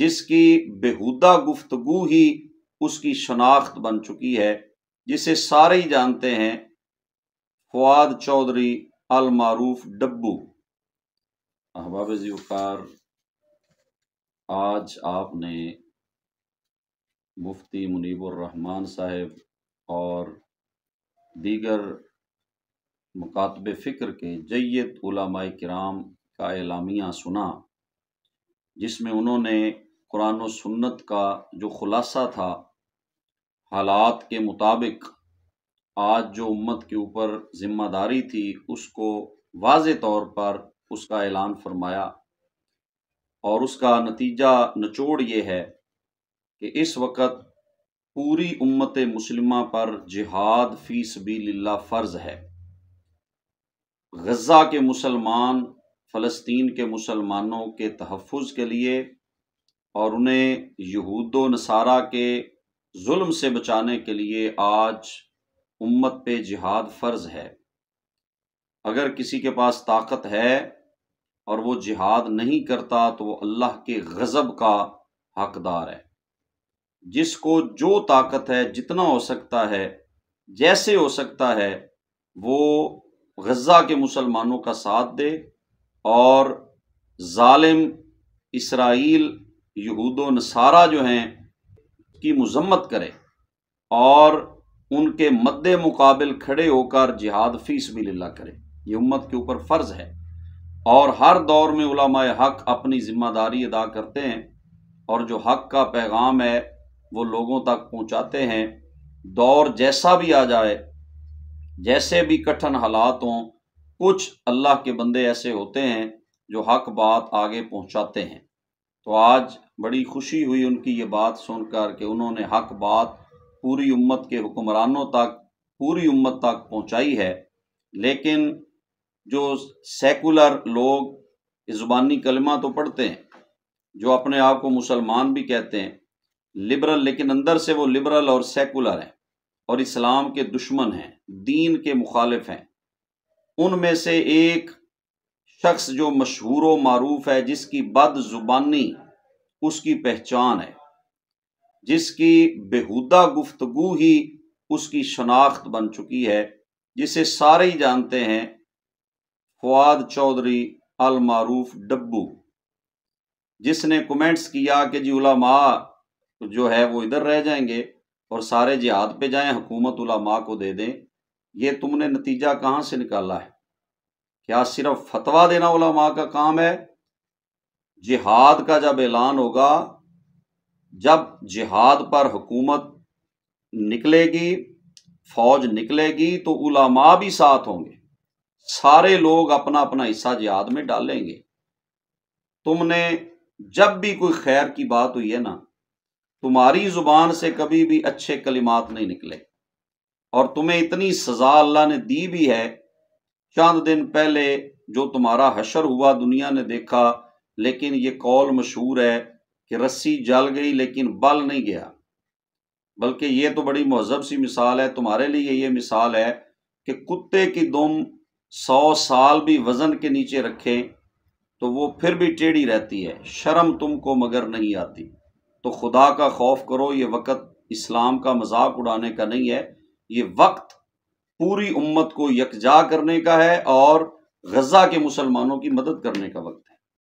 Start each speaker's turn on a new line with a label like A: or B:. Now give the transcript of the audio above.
A: جس کی بےہودہ گفتگو ہی اس کی شناخت بن چکی ہے، جسے سارے ہی جانتے ہیں، فواد چودھری المعروف ڈبو۔ احباب ذی وقار، آج آپ نے مفتی منیب الرحمن صاحب اور دیگر مکاتب فکر کے جید علماء کرام کا اعلامیہ سنا، جس میں انہوں نے قرآن و سنت کا جو خلاصہ تھا، حالات کے مطابق آج جو امت کے اوپر ذمہ داری تھی اس کو واضح طور پر اس کا اعلان فرمایا، اور اس کا نتیجہ نچوڑ یہ ہے کہ اس وقت پوری امت مسلمہ پر جہاد فی سبیل اللہ فرض ہے۔ غزہ کے مسلمان فلسطین کے مسلمانوں کے تحفظ کے لیے اور انہیں یہود و نصارہ کے ظلم سے بچانے کے لیے آج امت پہ جہاد فرض ہے۔ اگر کسی کے پاس طاقت ہے اور وہ جہاد نہیں کرتا تو وہ اللہ کے غضب کا حقدار ہے۔ جس کو جو طاقت ہے، جتنا ہو سکتا ہے، جیسے ہو سکتا ہے، وہ غزہ کے مسلمانوں کا ساتھ دے اور ظالم اسرائیل، یہود و نصارہ جو ہیں کی مذمت کرے اور ان کے مد مقابل کھڑے ہو کر جہاد فی سبیل اللہ کرے۔ یہ امت کے اوپر فرض ہے، اور ہر دور میں علماء حق اپنی ذمہ داری ادا کرتے ہیں، اور جو حق کا پیغام ہے وہ لوگوں تک پہنچاتے ہیں۔ دور جیسا بھی آ جائے، جیسے بھی کٹھن حالات ہوں، کچھ اللہ کے بندے ایسے ہوتے ہیں جو حق بات آگے پہنچاتے ہیں۔ تو آج بڑی خوشی ہوئی ان کی یہ بات سن کر کہ انہوں نے حق بات پوری امت کے حکمرانوں تک، پوری امت تک پہنچائی ہے۔ لیکن جو سیکولر لوگ زبانی کلمہ تو پڑھتے ہیں، جو اپنے آپ کو مسلمان بھی کہتے ہیں، لبرل، لیکن اندر سے وہ لبرل اور سیکولر ہیں اور اسلام کے دشمن ہیں، دین کے مخالف ہیں۔ ان میں سے ایک شخص جو مشہور و معروف ہے، جس کی بد زبانی اس کی پہچان ہے، جس کی بےہودہ گفتگو ہی اس کی شناخت بن چکی ہے، جسے سارے ہی جانتے ہیں، فواد چودھری المعروف ڈبو، جس نے کمنٹس کیا کہ جی علماء جو ہے وہ ادھر رہ جائیں گے اور سارے جہاد پہ جائیں، حکومت علماء کو دے دیں۔ یہ تم نے نتیجہ کہاں سے نکالا ہے؟ کیا صرف فتویٰ دینا علماء کا کام ہے؟ جہاد کا جب اعلان ہوگا، جب جہاد پر حکومت نکلے گی، فوج نکلے گی، تو علماء بھی ساتھ ہوں گے، سارے لوگ اپنا اپنا حصہ جہاد میں ڈالیں گے۔ تم نے جب بھی کوئی خیر کی بات ہوئی ہے نا، تمہاری زبان سے کبھی بھی اچھے کلمات نہیں نکلے، اور تمہیں اتنی سزا اللہ نے دی بھی ہے۔ چند دن پہلے جو تمہارا حشر ہوا دنیا نے دیکھا، لیکن یہ قول مشہور ہے کہ رسی جل گئی لیکن بل نہیں گیا، بلکہ یہ تو بڑی مہذب سی مثال ہے تمہارے لیے۔ یہ مثال ہے کہ کتے کی دم 100 سال بھی وزن کے نیچے رکھے تو وہ پھر بھی ٹیڑھی رہتی ہے، شرم تم کو مگر نہیں آتی۔ تو خدا کا خوف کرو، یہ وقت اسلام کا مذاق اڑانے کا نہیں ہے، یہ وقت پوری امت کو یکجا کرنے کا ہے اور غزہ کے مسلمانوں کی مدد کرنے کا وقت ہے۔